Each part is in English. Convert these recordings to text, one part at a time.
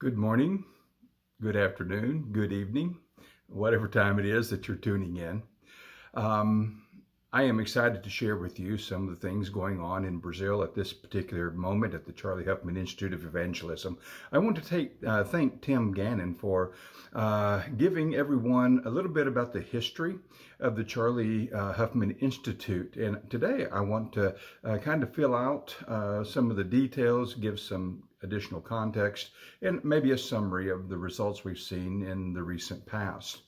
Good morning, good afternoon, good evening, whatever time it is that you're tuning in. Um, I am excited to share with you some of the things going on in Brazil at this particular moment at the Charlie Huffman Institute of Evangelism. I want to thank Tim Gannon for giving everyone a little bit about the history of the Charlie Huffman Institute. And today I want to kind of fill out some of the details, give some additional context, and maybe a summary of the results we've seen in the recent past.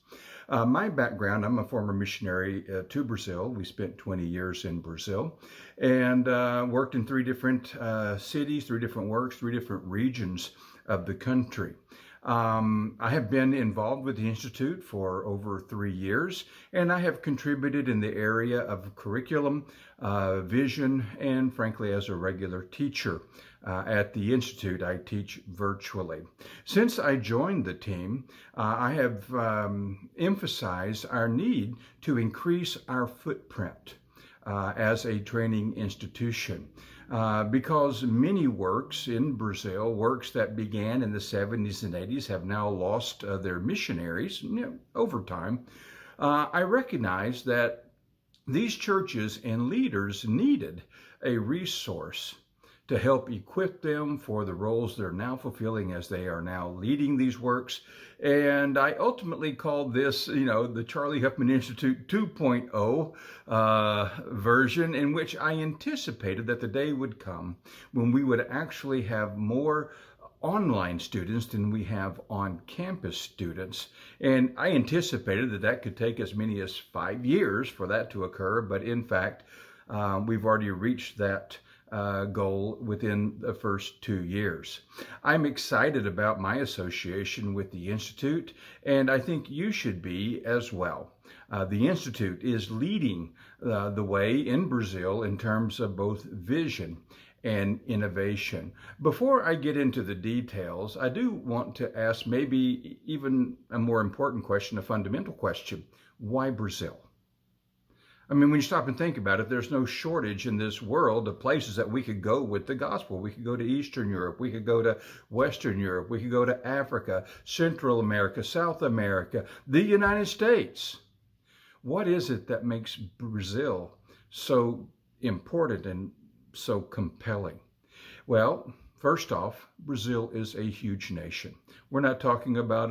My background, I'm a former missionary to Brazil. We spent 20 years in Brazil and worked in three different cities, three different works, three different regions of the country. I have been involved with the Institute for over 3 years, and I have contributed in the area of curriculum, vision, and frankly, as a regular teacher. At the Institute, I teach virtually. Since I joined the team, I have emphasized our need to increase our footprint as a training institution. Because many works in Brazil, works that began in the 70s and 80s, have now lost their missionaries over time. I recognize that these churches and leaders needed a resource to help equip them for the roles they're now fulfilling as they are now leading these works. And I ultimately called this, the Charlie Huffman Institute 2.0 version, in which I anticipated that the day would come when we would actually have more online students than we have on-campus students. And I anticipated that that could take as many as 5 years for that to occur, but in fact, we've already reached that goal within the first 2 years. I'm excited about my association with the Institute, and I think you should be as well. The Institute is leading the way in Brazil in terms of both vision and innovation. Before I get into the details, I do want to ask maybe even a more important question, a fundamental question. Why Brazil? I mean, when you stop and think about it, there's no shortage in this world of places that we could go with the gospel. We could go to Eastern Europe. We could go to Western Europe. We could go to Africa, Central America, South America, the United States. What is it that makes Brazil so important and so compelling? Well, first off, Brazil is a huge nation. We're not talking about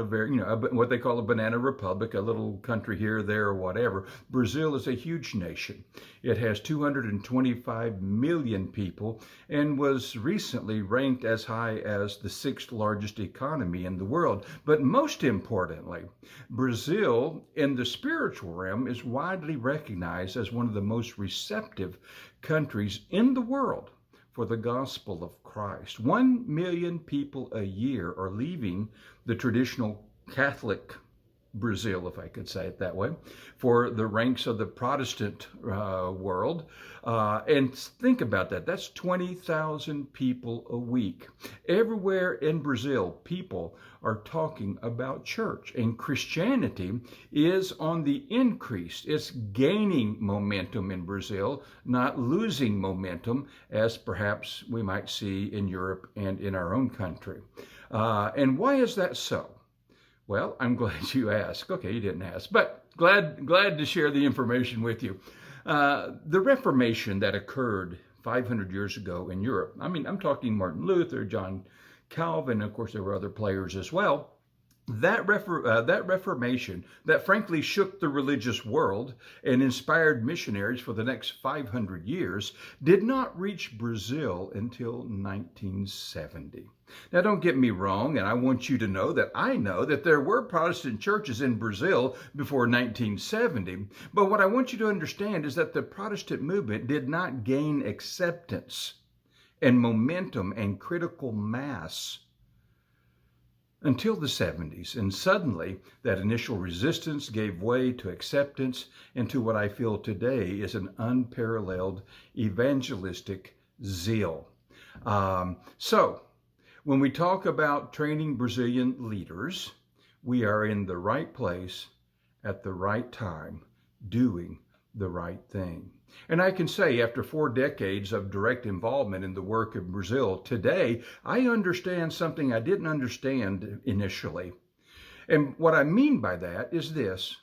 what they call a banana republic, a little country here, there, or whatever. Brazil is a huge nation. It has 225 million people and was recently ranked as high as the 6th largest economy in the world. But most importantly, Brazil in the spiritual realm is widely recognized as one of the most receptive countries in the world for the gospel of Christ. 1 million people a year are leaving the traditional Catholic Brazil, if I could say it that way, for the ranks of the Protestant world. And think about that. That's 20,000 people a week. Everywhere in Brazil, people are talking about church, and Christianity is on the increase. It's gaining momentum in Brazil, not losing momentum, as perhaps we might see in Europe and in our own country. And why is that so? Well, I'm glad you asked. Okay, you didn't ask, but glad to share the information with you. The Reformation that occurred 500 years ago in Europe, I mean, I'm talking Martin Luther, John Calvin, of course, there were other players as well. That Reformation that frankly shook the religious world and inspired missionaries for the next 500 years did not reach Brazil until 1970. Now, don't get me wrong, and I want you to know that I know that there were Protestant churches in Brazil before 1970, but what I want you to understand is that the Protestant movement did not gain acceptance and momentum and critical mass until the 70s. And suddenly, that initial resistance gave way to acceptance and to what I feel today is an unparalleled evangelistic zeal. So, when we talk about training Brazilian leaders, we are in the right place at the right time, doing the right thing. And I can say, after 4 decades of direct involvement in the work of Brazil, today I understand something I didn't understand initially. And what I mean by that is this: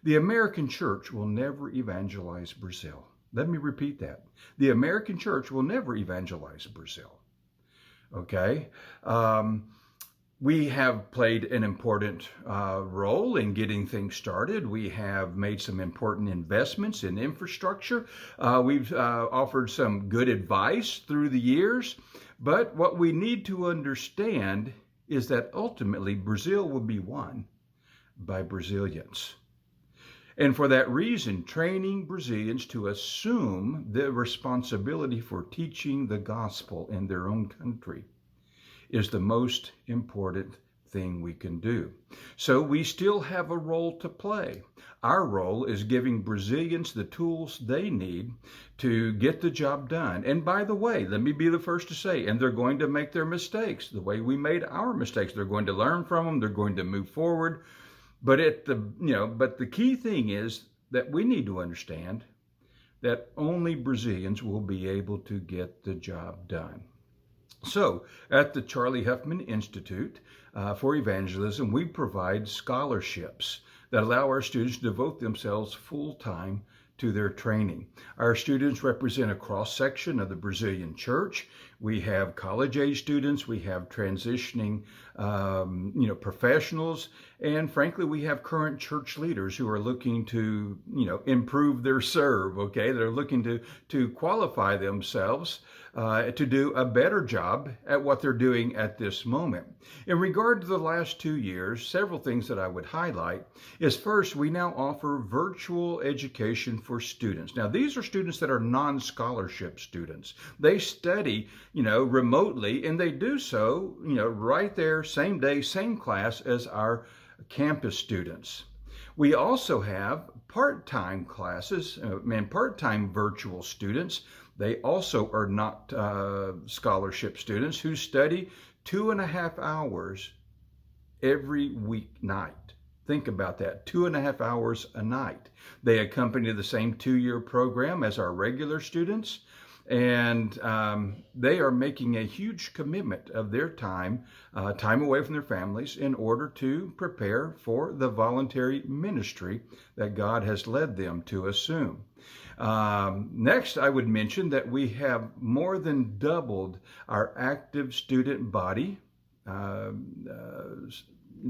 the American church will never evangelize Brazil. Let me repeat that. The American church will never evangelize Brazil. Okay? We have played an important role in getting things started. We have made some important investments in infrastructure. We've offered some good advice through the years. But what we need to understand is that ultimately Brazil will be won by Brazilians. And for that reason, training Brazilians to assume the responsibility for teaching the gospel in their own country is the most important thing we can do. So we still have a role to play. Our role is giving Brazilians the tools they need to get the job done. And by the way, let me be the first to say, and they're going to make their mistakes the way we made our mistakes. They're going to learn from them. They're going to move forward. But the key thing is that we need to understand that only Brazilians will be able to get the job done. So at the Charlie Huffman Institute for Evangelism, we provide scholarships that allow our students to devote themselves full-time to their training. Our students represent a cross-section of the Brazilian church. We have college-age students, we have transitioning professionals, and frankly, we have current church leaders who are looking to improve their serve. Okay, they're looking to qualify themselves to do a better job at what they're doing at this moment. In regard to the last 2 years, several things that I would highlight is, first, we now offer virtual education for students. Now, these are students that are non-scholarship students. They study, remotely, and they do so, right there, same day, same class as our campus students. We also have part-time classes and part-time virtual students. They also are not scholarship students who study 2.5 hours every weeknight. Think about that, 2.5 hours a night. They accompany the same 2-year program as our regular students, and they are making a huge commitment of their time away from their families in order to prepare for the voluntary ministry that God has led them to assume. Next, I would mention that we have more than doubled our active student body,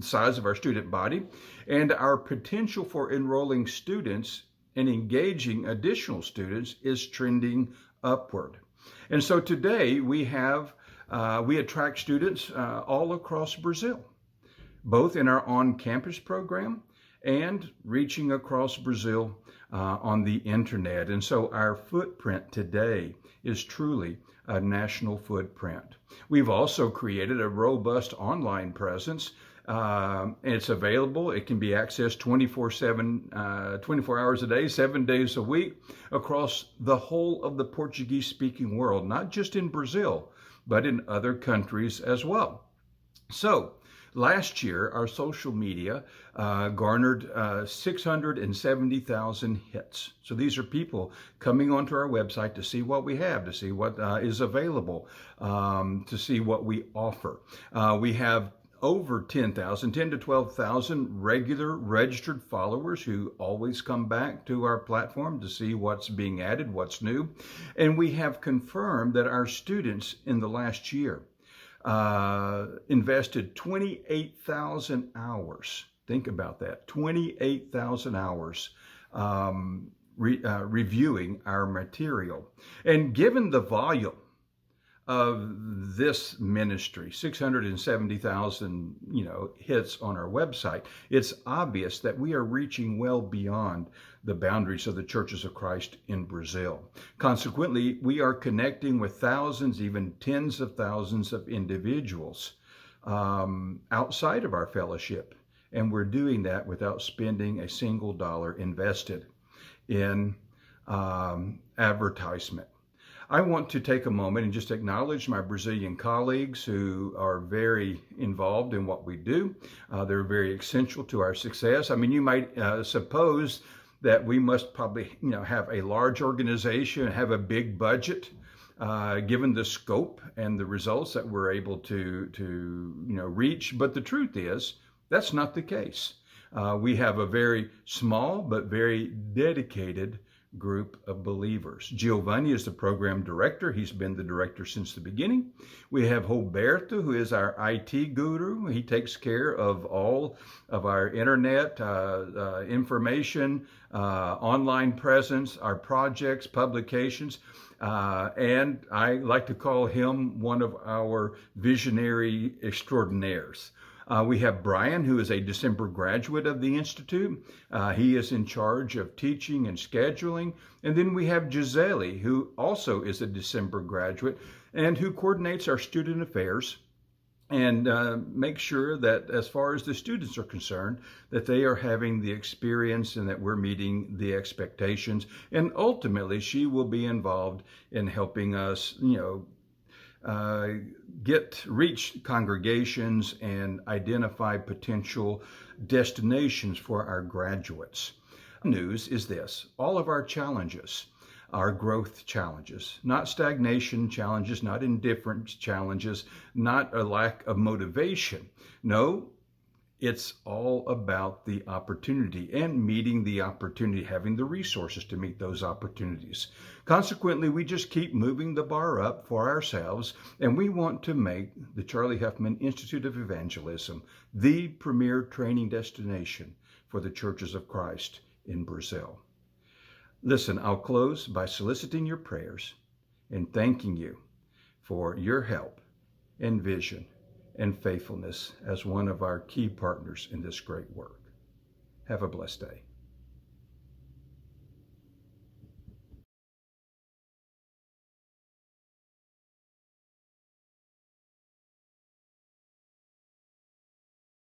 size of our student body, and our potential for enrolling students and engaging additional students is trending upward. And so today we attract students all across Brazil, both in our on-campus program and reaching across Brazil on the internet. And so our footprint today is truly a national footprint. We've also created a robust online presence. It's available. It can be accessed 24 hours a day, 7 days a week, across the whole of the Portuguese-speaking world, not just in Brazil, but in other countries as well. So, last year, our social media garnered 670,000 hits. So these are people coming onto our website to see what we have, to see what is available, to see what we offer. We have over 10 to 12,000 regular registered followers who always come back to our platform to see what's being added, what's new. And we have confirmed that our students in the last year invested 28,000 hours. Think about that, 28,000 hours reviewing our material. And given the volume of this ministry, 670,000, hits on our website, it's obvious that we are reaching well beyond the boundaries of the churches of Christ in Brazil. Consequently, we are connecting with thousands, even tens of thousands of individuals outside of our fellowship. And we're doing that without spending a single dollar invested in advertisement. I want to take a moment and just acknowledge my Brazilian colleagues who are very involved in what we do. They're very essential to our success. I mean, you might suppose that we must probably, have a large organization, have a big budget, given the scope and the results that we're able to reach. But the truth is, that's not the case. We have a very small but very dedicated group of believers. Giovanni is the program director. He's been the director since the beginning. We have Roberto, who is our IT guru. He takes care of all of our internet information, online presence, our projects, publications. And I like to call him one of our visionary extraordinaires. We have Brian, who is a December graduate of the Institute. He is in charge of teaching and scheduling. And then we have Gisele, who also is a December graduate and who coordinates our student affairs and makes sure that as far as the students are concerned, that they are having the experience and that we're meeting the expectations. And ultimately, she will be involved in helping us, reach congregations and identify potential destinations for our graduates. News is this: all of our challenges are growth challenges, not stagnation challenges, not indifference challenges, not a lack of motivation. No, it's all about the opportunity and meeting the opportunity, having the resources to meet those opportunities. Consequently, we just keep moving the bar up for ourselves, and we want to make the Charlie Huffman Institute of Evangelism the premier training destination for the churches of Christ in Brazil. Listen, I'll close by soliciting your prayers and thanking you for your help and vision and faithfulness as one of our key partners in this great work. Have a blessed day.